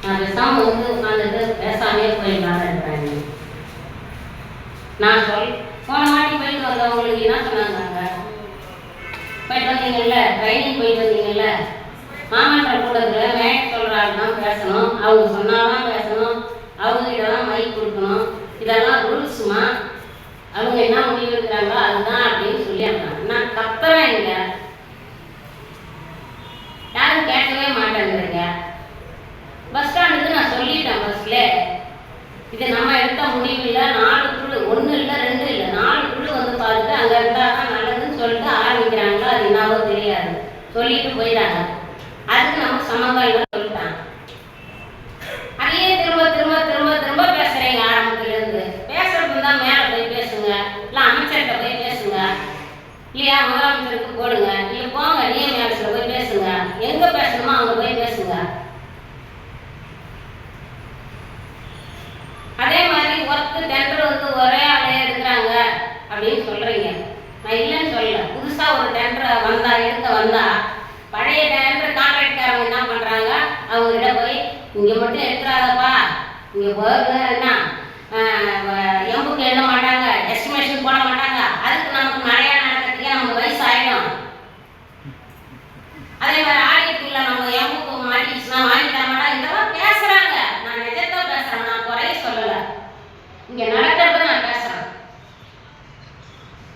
நான் பேசாமல் உட்காந்துட்டு பேசாமே போயிடலான்னு இருக்கிறாங்க. நான் போன வாட்டி போயிட்டு வந்தவங்களுக்கு என்ன சொன்னாங்க, போயிட்டு வந்தீங்கல்ல, ட்ரைனிங் போயிட்டு வந்தீங்கல்ல, மாமன்ற கூட்டத்தில் மேட் சொல்கிற ஆள் தான் பேசணும், அவங்க சொன்னாதான் பேசணும், அவங்ககிட்ட தான் மைக் கொடுக்கணும், இதெல்லாம் ரூல்ஸுமா, அவங்க என்ன முடிவு எடுக்கிறாங்களோ அதுதான் அப்படின்னு சொல்லிடுறாங்க. நான் கத்துறேன், இங்கே யாரும் கேட்கவே மாட்டேங்கிறீங்க. பஸ் ஸ்டாண்டுக்கு நான் சொல்லிட்டேன் பஸ்ல, இது நம்ம எடுத்த முடிவு இல்லை, 4 குழு, 1 இல்லை 2 இல்லை 4 குழு வந்து பார்த்துட்டு அங்கே இருந்தால் தான் நல்லதுன்னு சொல்லிட்டு ஆரம்பிக்கிறாங்களோ அது என்னவோ தெரியாது, சொல்லிட்டு போயிடாங்க. அதுக்கு நம்ம சம்மந்தம் இல்லை சொல்லிட்டாங்க. அதையே திரும்ப திரும்ப திரும்ப திரும்ப பேசுகிறீங்க. ஆரம்பத்துலேருந்து பேசுறது தான் மேலே போய் பேசுங்க, இல்லை அமைச்சர்கிட்ட போய் பேசுங்க, இல்லையா முதலமைச்சருக்கு போடுங்க, இல்லை போங்க நியமனத்தில் போய் பேசுங்க, எங்கே பேசணுமோ அங்கே போய் பேசுங்க. அதே மாதிரி ஒர்க்கு டெண்டர் வந்து ஒரே ஆளே எடுக்கிறாங்க அப்படின்னு சொல்கிறீங்க. நான் இல்லைன்னு சொல்லல. புதுசாக ஒரு டெண்டர் எடுக்க வந்தா பழைய டெண்டர் கான்ட்ராக்ட்காரங்க என்ன பண்ணுறாங்க, அவங்ககிட்ட போய் இங்கே மட்டும் எடுக்கிறாதப்பா, இங்கே போகுதுன்னா எம்புக்கு எழுத மாட்டாங்க, எஸ்டிமேஷன் போட மாட்டாங்க, அதுக்கு நமக்கு நிறையா நடக்கிறதுக்கே நமக்கு வயசு ஆகிடும். அதே மாதிரி ஆடியத்தில் நம்ம எம்புக்கு மாட்டிச்சுன்னா வாங்கி தர மாட்டாங்க. இதெல்லாம் பேசுகிறாங்க. நான் நிஜத்தை பேசுகிறேன், நான் குறைய சொல்லலை, இங்கே நடக்கிறத நான் பேசுகிறேன்.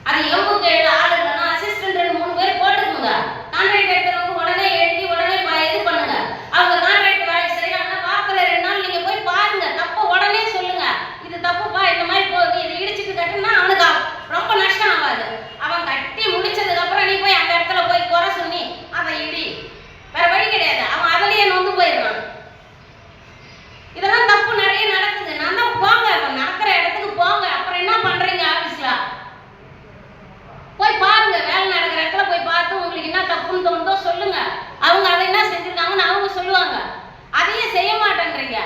அது எம்புக்கு எழுத ஆள் இல்லைன்னா அசிஸ்டன்ட் 2-3 பேர் போட்டுக்குங்க. கான்ட்ராக்ட் எடுக்கிறவங்க உடனே எழுதி உடனே இது பண்ணுங்க. அவங்க கான்ட்ராக்ட் வேலை செய்யறாங்கன்னா பார்க்கல 2 நாள் நீங்க போய் பாருங்க, தப்ப உடனே சொல்லுங்க, இது தப்புப்பா, இந்த மாதிரி போகுது, இதை இடிச்சுட்டு கட்டுனா அவனுக்கு ரொம்ப நஷ்டம் ஆகாது. அவன் கட்டி முடிச்சதுக்கு அப்புறம் நீ போய் அந்த இடத்துல போய் குறை சொல்லி அதை இடி, வேற வழி கிடையாது, அவன் அதிலேயே நொந்து போயிடுறான். இதெல்லாம் தப்பு நிறைய நடக்குது. நான் தான் போங்க, நடக்கிற இடத்துக்கு போங்க. அப்புறம் என்ன பண்றீங்க ஆபீஸ்ல போய் பாருங்க, வேலை நடக்கிற இடத்துல போய் பார்த்து உங்களுக்கு என்ன தப்புன்னு தோணுதோ சொல்லுங்க. அவங்க அதை என்ன செஞ்சிருக்காங்கன்னு அவங்க சொல்லுவாங்க. அதையே செய்ய மாட்டேன்றீங்க.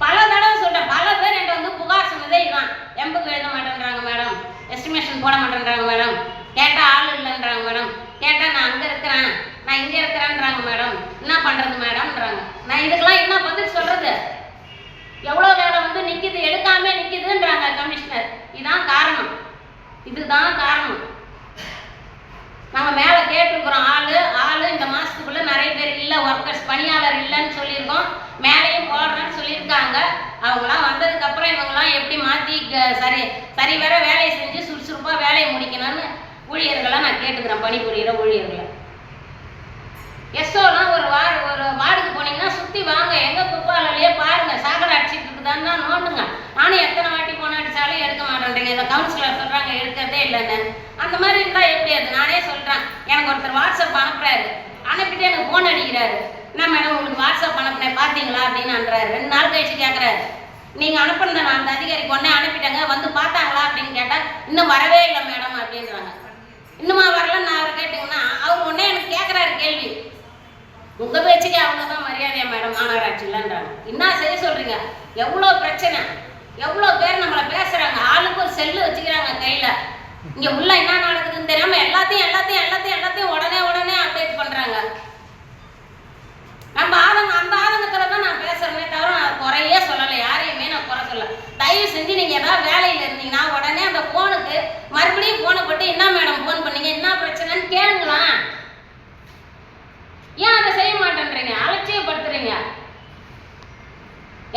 பல தடவை சொல்றேன், பல பேர் என்கிட்ட வந்து புகார் சொன்னதே இதுதான். எம்புக்கு எழுத மாட்டேன்றாங்க மேடம், எஸ்டிமேஷன் போட மாட்டேன்றாங்க மேடம், கேட்டா ஆள் இல்லைன்றாங்க மேடம், கேட்டா நான் அங்க இருக்கிறேன் நான் இங்க இருக்கிறேன்றாங்க மேடம், என்ன பண்றது மேடம்ன்றாங்க. நான் இதுக்கெல்லாம் என்ன பதில் சொல்றது? எவ்வளவு வேலை வந்து நிக்குது, எடுக்காம நிக்குதுன்றாங்க கமிஷனர். இதுதான் காரணம், இதுதான் காரணம். நம்ம மேல கேட்டுருக்குறோம், ஆளு இந்த மாசத்துக்குள்ள நிறைய பேர் இல்லை, ஒர்க்கர்ஸ் பணியாளர் இல்லைன்னு சொல்லியிருக்கோம், மேலேயும் போடுறேன்னு சொல்லியிருக்காங்க. அவங்களாம் வந்ததுக்கு அப்புறம் இவங்கெல்லாம் எப்படி மாற்றி சரி வேற வேலையை செஞ்சு சுறுசுறுப்பா வேலையை முடிக்கணும்னு ஊழியர்களை நான் கேட்டுக்கிறேன், பணிபுரிகிற ஊழியர்களை. எஸ்ஓலாம் ஒரு வார்டுக்கு போனீங்கன்னா சுற்றி வாங்க, எங்கே குப்பாலையே பாருங்க, சாக்கடை அடிச்சிட்டு இருக்குதான்னு நோண்டுங்க. நானும் எத்தனை வாட்டி போன அடிச்சாலும் எடுக்க மாட்டேன்றீங்க. இந்த கவுன்சிலர் சொல்கிறாங்க எடுக்கிறதே இல்லைன்னு. அந்த மாதிரி இருந்தால் எப்படி? அது நானே சொல்கிறேன். எனக்கு ஒருத்தர் வாட்ஸ்அப் அனுப்புறாரு, அனுப்பிட்டு எனக்கு ஃபோன் அடிக்கிறாரு, என்ன மேடம் உங்களுக்கு வாட்ஸ்அப் அனுப்புனேன் பார்த்தீங்களா அப்படின்னு அனுப்புறாரு. 2 நாள் கழிச்சு கேட்குறாரு, நீங்கள் அனுப்புனதை நான் அந்த அதிகாரிக்கு உடனே அனுப்பிட்டேங்க, வந்து பார்த்தாங்களா அப்படின்னு கேட்டால் இன்னும் வரவே இல்லை மேடம் அப்படின்றாங்க. இன்னுமா வரல நான் அவரை கேட்டிங்கன்னா அவர் உடனே எனக்கு கேட்குறாரு கேள்வி, உங்கள் பேச்சுக்கே அவ்வளோதான் மரியாதையா மேடம் மாநகராட்சி இல்லைன்றாங்க. என்ன செய்ய சொல்கிறீங்க? எவ்வளோ பிரச்சனை, எவ்வளோ பேர் நம்மளை பேசுகிறாங்க. ஆளுக்கு ஒரு செல்லு வச்சுக்கிறாங்க கையில். இங்கே உள்ள என்ன நடக்குதுன்னு தெரியாமல் எல்லாத்தையும் எல்லாத்தையும் எல்லாத்தையும் எல்லாத்தையும் உடனே அப்டேட் பண்ணுறாங்க. நம்ம அந்த ஆதங்கத்தில் தான் நான் பேசுகிறேனே தவிர நான் குறையே சொல்லலை, யாரையுமே நான் குறை சொல்ல. தயவு செஞ்சு நீங்கள் ஏதாவது வேலையில் இருந்தீங்கன்னா உடனே அந்த ஃபோனுக்கு மறுபடியும் ஃபோனை போட்டு என்ன மேடம் ஃபோன் பண்ணீங்க, என்ன பிரச்சனைன்னு கேளுங்களாம். ஏன் அதை செய்ய மாட்டேன்றீங்க? அலட்சியப்படுத்துறீங்க.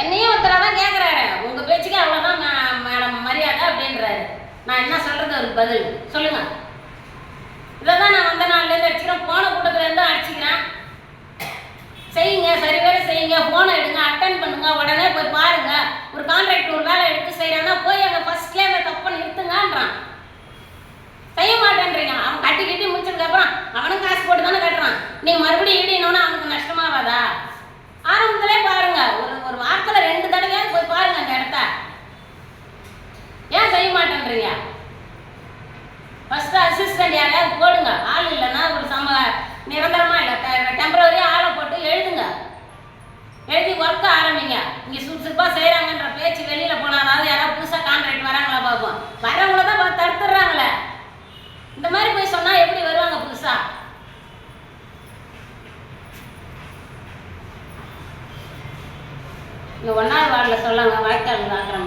என்னையும் ஒருத்தராக தான் கேட்குறாரு, உங்கள் பேச்சுக்கு அவ்வளோதான் மேடம் மரியாதை அப்படின்றாரு. நான் என்ன சொல்கிறது ஒரு பதில் சொல்லுங்க. இதை தான் நான் வந்த நாள்லேருந்து அடிச்சுக்கிறேன், போன கூட்டத்துலேருந்து அடிச்சுக்கிறேன். செய்யுங்க, சரி வேலை செய்யுங்க, ஃபோனை எடுங்க, அட்டன் பண்ணுங்க, உடனே போய் பாருங்க. ஒரு கான்ட்ராக்ட் ஒரு வேலை எடுத்து செய்கிறான்னா போய் அங்கே ஃபர்ஸ்ட்லேயே அந்த தப்பை நிறுத்துங்கன்றான். செய்ய மாட்டேன்றீங்க. அவன் கட்டி முடிச்சதுக்கப்புறம் அவனும் காசு போட்டு தானே கட்டுறான். நீங்கள் மறுபடியும் ஈடினோன்னா அவனுக்கு நஷ்டமாவாதா? ஆரம்பத்திலே பாருங்க, ஒரு வாரத்தில் 2 தடவையாவது போய் பாருங்க அந்த இடத்த. ஏன் செய்ய மாட்டேன்றீங்க? ஃபர்ஸ்ட் அசிஸ்டன்ட் யாரையாவது போடுங்க. ஆள் இல்லைன்னா ஒரு நிரந்தரமா இல்லை, டெம்பரவரியா ஆளை போட்டு எழுதுங்க, எழுதி ஒர்க்க ஆரம்பிங்க. இங்கே சுறுசுறுப்பாக செய்கிறாங்கன்ற பேச்சு வெளியில் போனாலாவது யாராவது புதுசாக கான்ட்ராக்ட் வராங்களா பார்ப்போம். வரவங்கள தான் தடுத்துடுறாங்களே. இந்த மாதிரி போய் சொன்னால் எப்படி வருவாங்க புதுசாக? இங்கே 1வது வார்டில் சொல்லாங்க வாய்க்கால் ஆக்கிரமிப்பு